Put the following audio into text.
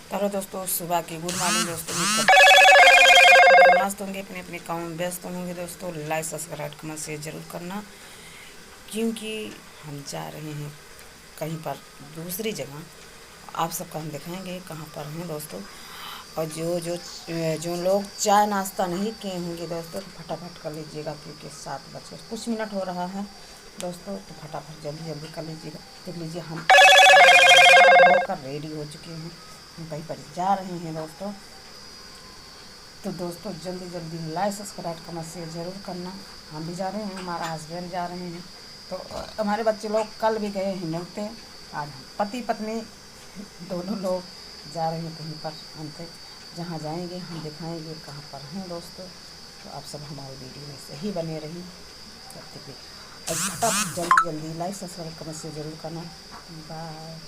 Hello दोस्तों, सुबह की गुड मॉर्निंग दोस्तों। मस्त होंगे, अपने अपने काम में व्यस्त होंगे दोस्तों। लाइक सब्सक्राइब कमेंट शेयर जरूर करना, क्योंकि हम जा रहे हैं कहीं पर दूसरी जगह। आप सबका हम दिखाएंगे कहाँ पर हैं दोस्तों। और जो जो जो लोग चाय नाश्ता नहीं किए होंगे दोस्तों, तो फटाफट कर लीजिएगा, क्योंकि 7 बज कुछ मिनट हो रहा है दोस्तों। तो फटाफट जल्दी जल्दी कर लीजिएगा। देख लीजिए, हम होकर रेडी हो चुके हैं, हम कहीं पर जा रहे हैं दोस्तों। तो दोस्तों जल्दी जल्दी लाइक सब्सक्राइब कमेंट शेयर ज़रूर करना। हम भी जा रहे हैं, हमारा हस्बैंड जा रहे हैं, तो हमारे बच्चे लोग कल भी गए हैं मिलते। आज हम पति पत्नी दोनों लोग जा रहे हैं कहीं पर। हमसे जहाँ जाएंगे हम दिखाएंगे कहाँ पर हैं दोस्तों। तो आप सब हमारे वीडियो में सही बने रही और फटाफट जल्दी जल्दी लाइक सब्सक्राइब कमेंट शेयर ज़रूर करना। बाय।